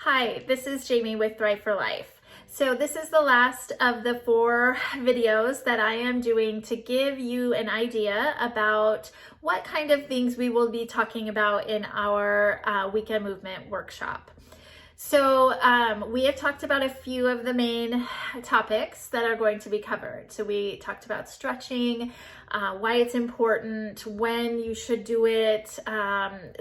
Hi, this is Jamie with Thrive for Life. So this is the last of the 4 videos that I am doing to give you an idea about what kind of things we will be talking about in our weekend movement workshop. So we have talked about a few of the main topics that are going to be covered. So we talked about stretching, why it's important, when you should do it,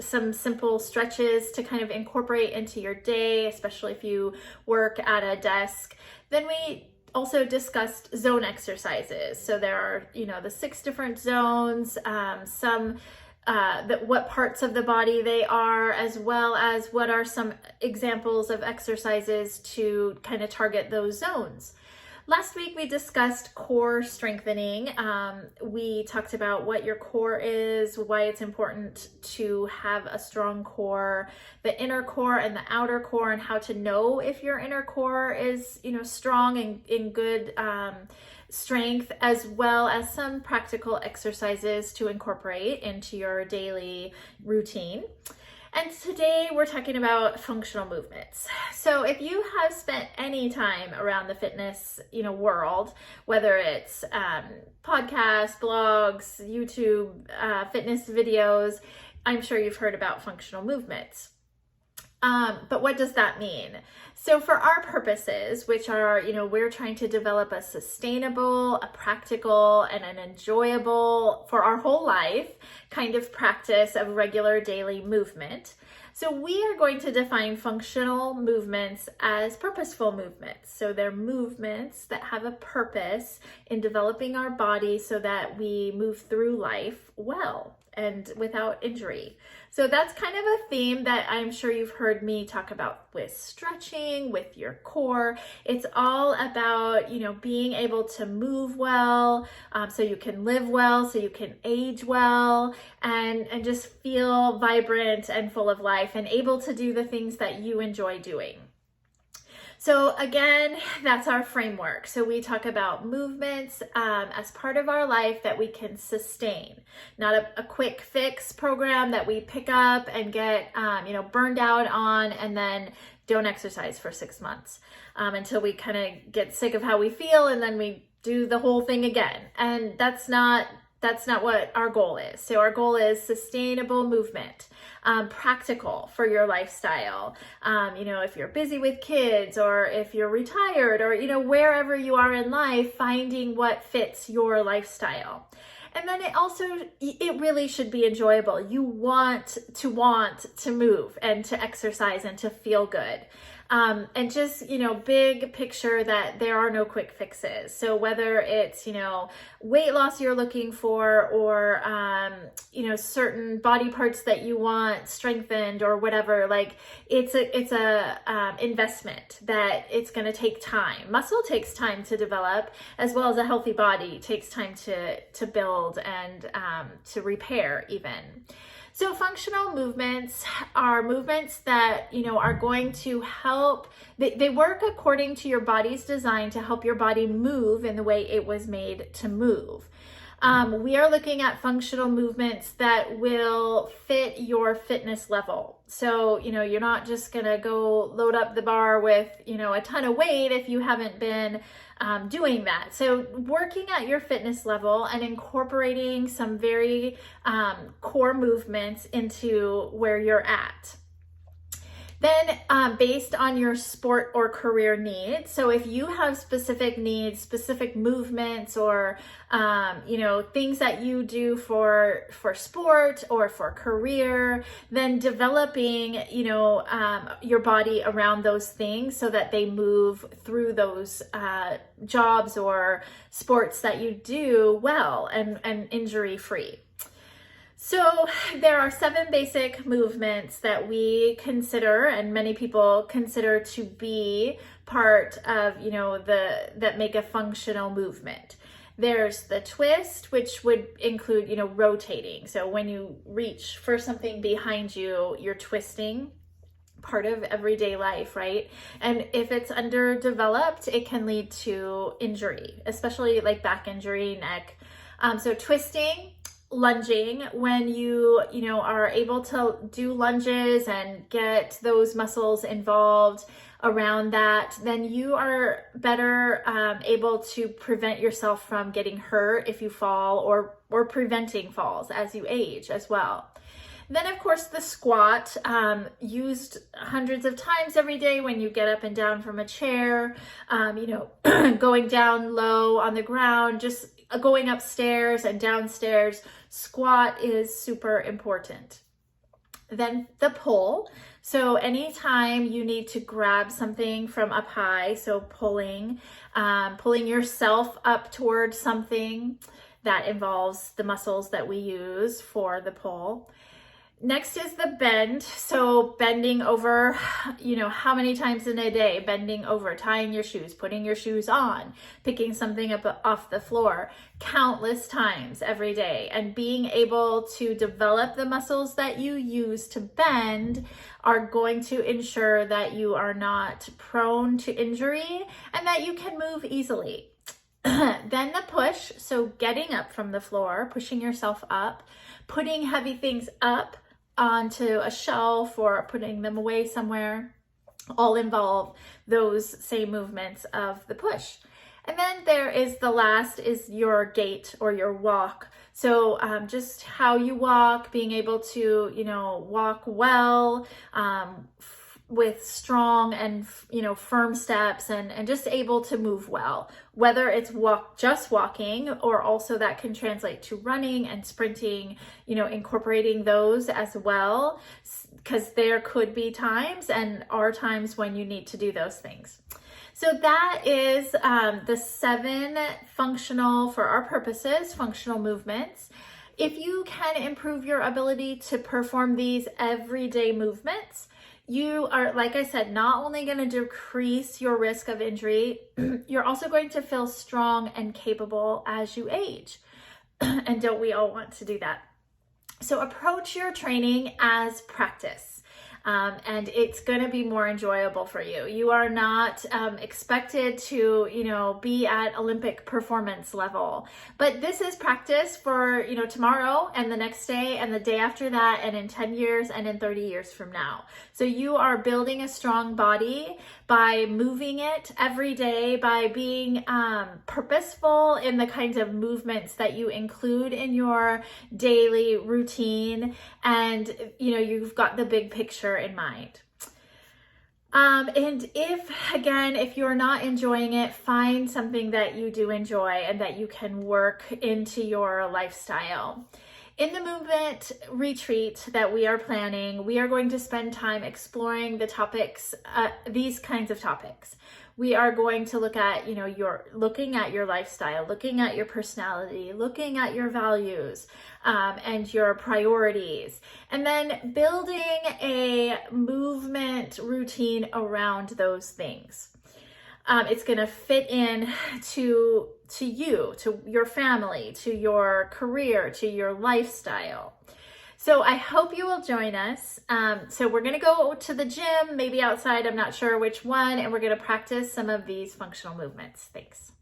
some simple stretches to kind of incorporate into your day, especially if you work at a desk. Then we also discussed zone exercises. So there are, the 6 different zones, what parts of the body they are, as well as what are some examples of exercises to kind of target those zones. Last week we discussed core strengthening. We talked about what your core is, why it's important to have a strong core, the inner core and the outer core, and how to know if your inner core is, strong and in good strength, as well as some practical exercises to incorporate into your daily routine. And today we're talking about functional movements. So if you have spent any time around the fitness, world, whether it's podcasts, blogs, YouTube, fitness videos, I'm sure you've heard about functional movements. But what does that mean? So for our purposes, which are, we're trying to develop a sustainable, a practical, and an enjoyable for our whole life kind of practice of regular daily movement. So we are going to define functional movements as purposeful movements. So they're movements that have a purpose in developing our body so that we move through life well and without injury. So that's kind of a theme that I'm sure you've heard me talk about with stretching, with your core. It's all about, being able to move well, so you can live well, so you can age well, and just feel vibrant and full of life and able to do the things that you enjoy doing. So again, that's our framework. So we talk about movements as part of our life that we can sustain, not a quick fix program that we pick up and get, burned out on and then don't exercise for 6 months until we kind of get sick of how we feel and then we do the whole thing again. And that's not what our goal is. So our goal is sustainable movement, practical for your lifestyle. If you're busy with kids or if you're retired or, wherever you are in life, finding what fits your lifestyle. And then it really should be enjoyable. You want to move and to exercise and to feel good. And just, big picture that there are no quick fixes. So whether it's, weight loss you're looking for or, certain body parts that you want strengthened or whatever, like it's a investment that it's going to take time. Muscle takes time to develop, as well as a healthy body takes time to build and to repair even. So functional movements are movements that, are going to help, they work according to your body's design to help your body move in the way it was made to move. We are looking at functional movements that will fit your fitness level. So, you're not just going to go load up the bar with, a ton of weight if you haven't been doing that. So working at your fitness level and incorporating some very core movements into where you're at. Then based on your sport or career needs, so if you have specific needs, specific movements or, things that you do for sport or for career, then developing, your body around those things so that they move through those jobs or sports that you do well and injury-free. So there are 7 basic movements that we consider and many people consider to be part of, that make a functional movement. There's the twist, which would include, rotating. So when you reach for something behind you, you're twisting, part of everyday life, right? And if it's underdeveloped, it can lead to injury, especially like back injury, neck. So twisting, lunging, when you are able to do lunges and get those muscles involved around that, then you are better able to prevent yourself from getting hurt if you fall, or preventing falls as you age as well. Then, of course, the squat, used hundreds of times every day when you get up and down from a chair, going down low on the ground, just going upstairs and downstairs. Squat is super important. Then the pull. So anytime you need to grab something from up high, so pulling yourself up towards something, that involves the muscles that we use for the pull. Next is the bend. So bending over, how many times in a day? Bending over, tying your shoes, putting your shoes on, picking something up off the floor, countless times every day. And being able to develop the muscles that you use to bend are going to ensure that you are not prone to injury and that you can move easily. Then the push, so getting up from the floor, pushing yourself up, putting heavy things up onto a shelf or putting them away somewhere, all involve those same movements of the push. And then there is the last is your gait or your walk. So just how you walk, being able to, walk well, with strong and firm steps, and just able to move well, whether it's just walking, or also that can translate to running and sprinting, incorporating those as well, because there could be times and are times when you need to do those things. So that is the 7 functional, for our purposes, functional movements. If you can improve your ability to perform these everyday movements, you are, like I said, not only going to decrease your risk of injury, you're also going to feel strong and capable as you age. And don't we all want to do that? So approach your training as practice. And it's going to be more enjoyable for you. You are not expected to, be at Olympic performance level, but this is practice for, tomorrow and the next day and the day after that, and in 10 years and in 30 years from now. So you are building a strong body by moving it every day, by being purposeful in the kinds of movements that you include in your daily routine. And, you've got the big picture in mind. And if you're not enjoying it, find something that you do enjoy and that you can work into your lifestyle. In the movement retreat that we are planning, we are going to spend time exploring the topics, these kinds of topics. We are going to look at, looking at your lifestyle, looking at your personality, looking at your values, and your priorities, and then building a movement routine around those things. It's going to fit in to you, to your family, to your career, to your lifestyle. So I hope you will join us. So we're going to go to the gym, maybe outside, I'm not sure which one, and we're going to practice some of these functional movements. Thanks.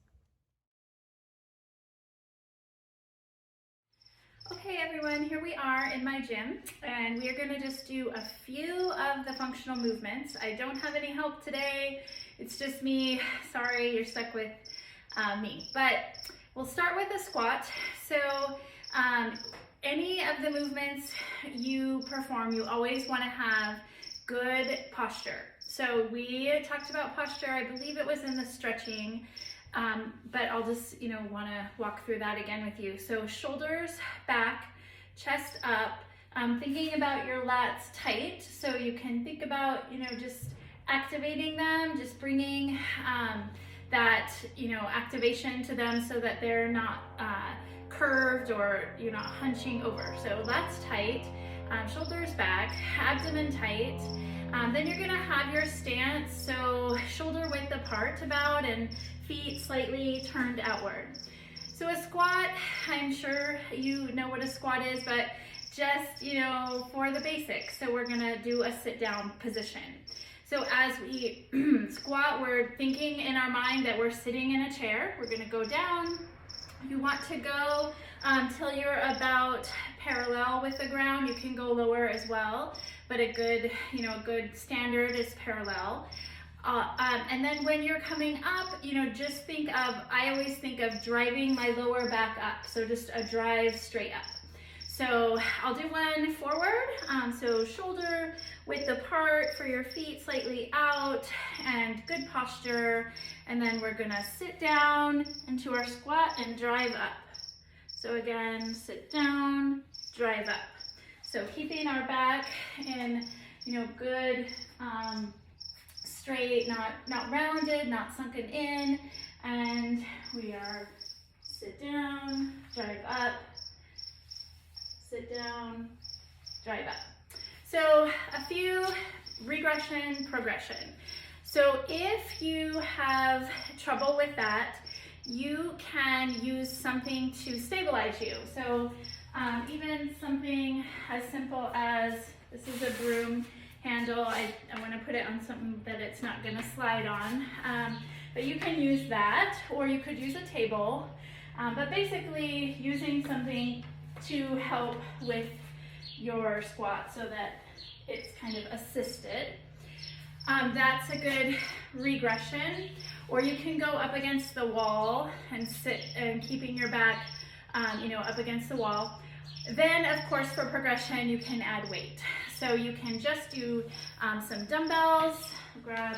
Okay, everyone, here we are in my gym, and we are going to just do a few of the functional movements. I don't have any help today. It's just me. Sorry, you're stuck with me. But we'll start with a squat. So any of the movements you perform, you always want to have good posture. So we talked about posture, I believe it was in the stretching, but I'll just, want to walk through that again with you. So shoulders back, chest up, thinking about your lats tight. So you can think about, just activating them, just bringing that, activation to them so that they're not curved or you're not hunching over. So lats tight, shoulders back, abdomen tight. Then you're gonna have your stance, so shoulder width apart about and feet slightly turned outward. So a squat, I'm sure you know what a squat is, but just, for the basics. So we're gonna do a sit down position. So as we squat, we're thinking in our mind that we're sitting in a chair. We're gonna go down. You want to go till you're about parallel with the ground. You can go lower as well, but a good, a good standard is parallel. And then when you're coming up, just think of, I always think of driving my lower back up. So just a drive straight up. So I'll do one forward. So shoulder width apart for your feet, slightly out, and good posture. And then we're gonna sit down into our squat and drive up. So again, sit down, drive up. So keeping our back in, good, straight, not rounded, not sunken in. And we are sit down, drive up, sit down, drive up. So a few regression, progression. So if you have trouble with that, you can use something to stabilize you. So even something as simple as, this is a broom handle. I want to put it on something that it's not going to slide on. But you can use that, or you could use a table. But basically using something to help with your squat so that it's kind of assisted. That's a good regression. Or you can go up against the wall and sit and keeping your back, up against the wall. Then, of course, for progression, you can add weight. So you can just do some dumbbells. Grab.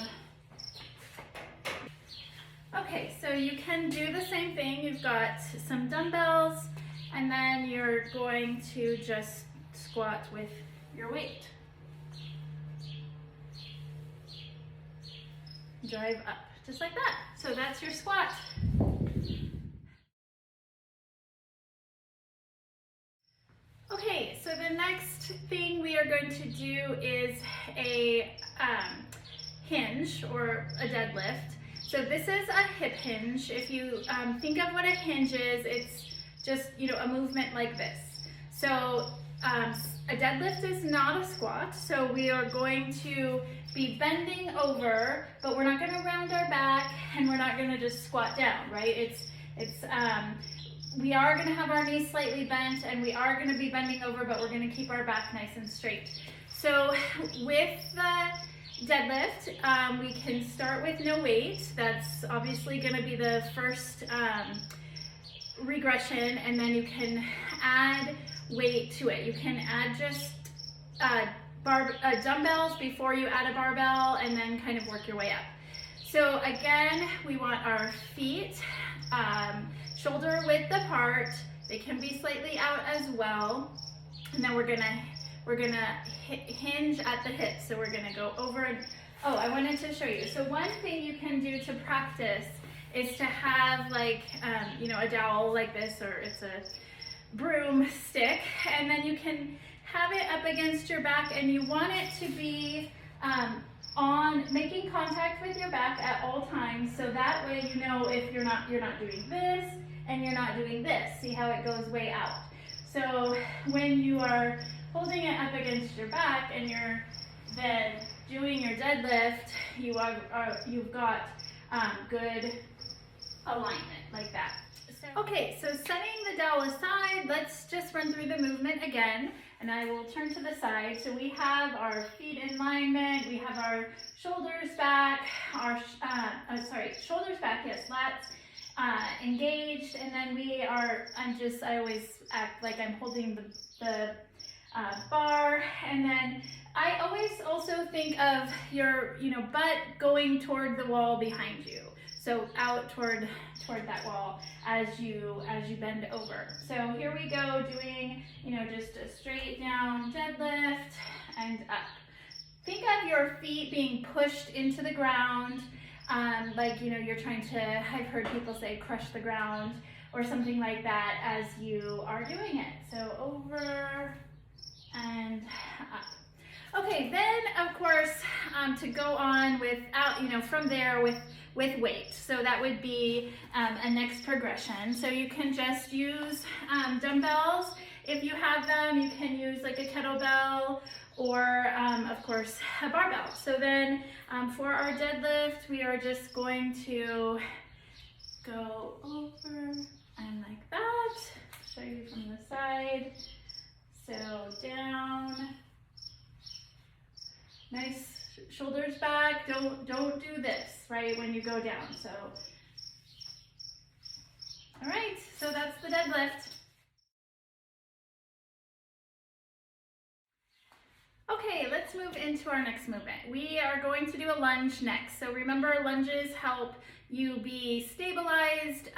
Okay, so you can do the same thing. You've got some dumbbells, and then you're going to just squat with your weight. Drive up, just like that. So that's your squat. Okay, so the next thing we are going to do is a hinge or a deadlift. So this is a hip hinge. If you think of what a hinge is, it's just, a movement like this. So a deadlift is not a squat. So we are going to be bending over, but we're not going to round our back, and we're not going to just squat down, right? We are going to have our knees slightly bent, and we are going to be bending over, but we're going to keep our back nice and straight. So with the deadlift, we can start with no weight. That's obviously going to be the first regression, and then you can add weight to it. You can add just dumbbells before you add a barbell, and then kind of work your way up. So again, we want our feet shoulder width apart. They can be slightly out as well. And then we're gonna hinge at the hips. So we're gonna go over and, I wanted to show you. So one thing you can do to practice is to have like, a dowel like this, or it's a broom stick, and then you can have it up against your back, and you want it to be making contact with your back at all times, so that way if you're not doing this and you're not doing this. See how it goes way out. So when you are holding it up against your back and you're then doing your deadlift, you've got good alignment like that. Okay, so setting the dowel aside, let's just run through the movement again, and I will turn to the side. So we have our feet in alignment, we have our shoulders back, shoulders back, yes, lats engaged, and then I always act like I'm holding the bar, and then I always also think of your, butt going toward the wall behind you. So out toward that wall as you bend over. So here we go, doing, just a straight down deadlift and up. Think of your feet being pushed into the ground, like, you're trying to, I've heard people say crush the ground or something like that as you are doing it. So over and up. Okay, then of course, to go on without, from there with weight. So that would be a next progression. So you can just use dumbbells. If you have them, you can use like a kettlebell or of course a barbell. So then for our deadlift, we are just going to go over and like that. show you from the side. So down, nice shoulders back. Don't do this, right, when you go down. So, all right, so that's the deadlift. Okay, let's move into our next movement. We are going to do a lunge next. So remember, lunges help you be stabilized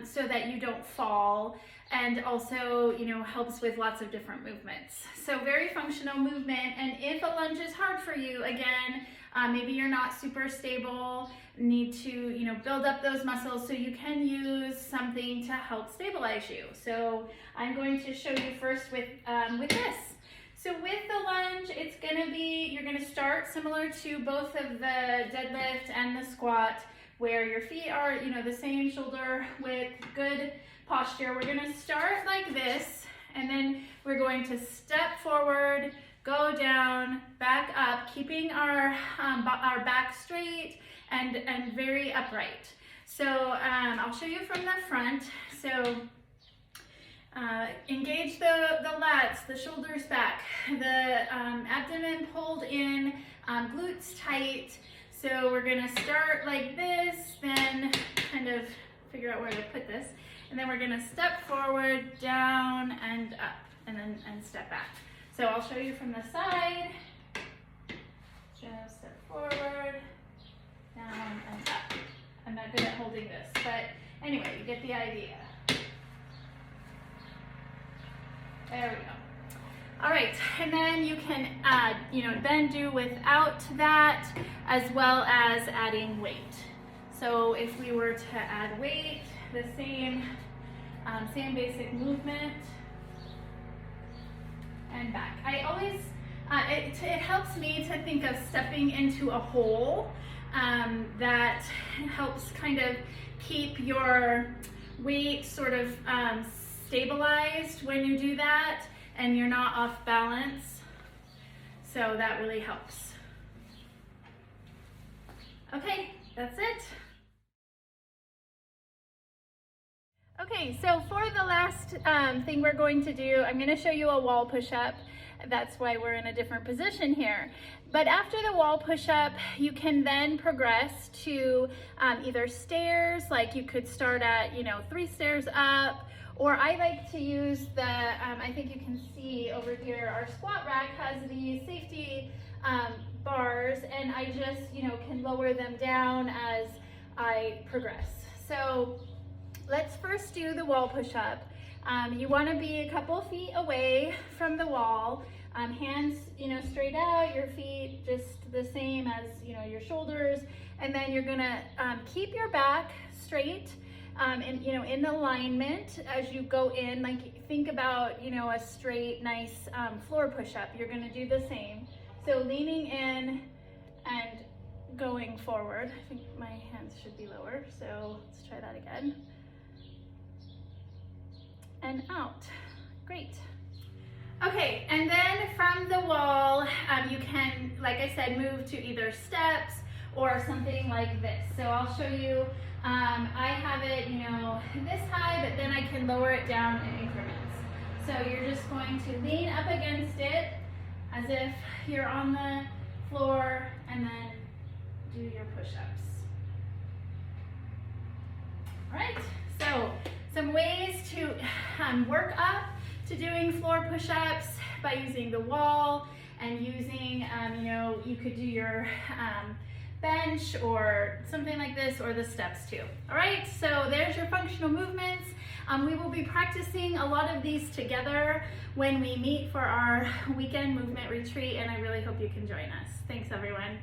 so that you don't fall, and also, you know, helps with lots of different movements. So very functional movement. And if a lunge is hard for you, again, maybe you're not super stable, need to, you know, build up those muscles, so you can use something to help stabilize you. So I'm going to show you first with this. So with the lunge, it's gonna be, you're gonna start similar to both of the deadlift and the squat, where your feet are, you know, the same shoulder width, good posture. We're gonna start like this, and then we're going to step forward, go down, back up, keeping our back straight and very upright. So I'll show you from the front. So engage the lats, the shoulders back, the abdomen pulled in, glutes tight. So we're gonna start like this, then kind of figure out where to put this, and then we're gonna step forward, down and up, and then step back. So I'll show you from the side. Just step forward, down and up. I'm not good at holding this, but anyway, you get the idea. There we go. All right, and then you can you know, then do without that, as well as adding weight. So if we were to add weight, the same basic movement, and back. I always, it helps me to think of stepping into a hole. That helps kind of keep your weight sort of stabilized when you do that, and you're not off balance. So that really helps. Okay, that's it. Okay, so for the last thing we're going to do, I'm going to show you a wall push-up. That's why we're in a different position here. But after the wall push-up, you can then progress to either stairs, like you could start at, you know, 3 stairs up, or I like to use the, I think you can see over here, our squat rack has the safety bars, and I just, you know, can lower them down as I progress. So let's first do the wall push-up. You want to be a couple feet away from the wall, hands, you know, straight out, your feet just the same as, you know, your shoulders, and then you're gonna keep your back straight and, you know, in alignment as you go in. Like, think about, you know, a straight, nice floor push-up. You're gonna do the same. So leaning in and going forward. I think my hands should be lower, so let's try that again. And out. Great. Okay, and then from the wall, you can, like I said, move to either steps or something like this. So I'll show you, I have it, you know, this high, but then I can lower it down in increments. So you're just going to lean up against it as if you're on the floor, and then do your push-ups. All right, so some ways to work up to doing floor push-ups by using the wall and using, you know, you could do your bench or something like this, or the steps too. All right, so there's your functional movements. We will be practicing a lot of these together when we meet for our weekend movement retreat, and I really hope you can join us. Thanks, everyone.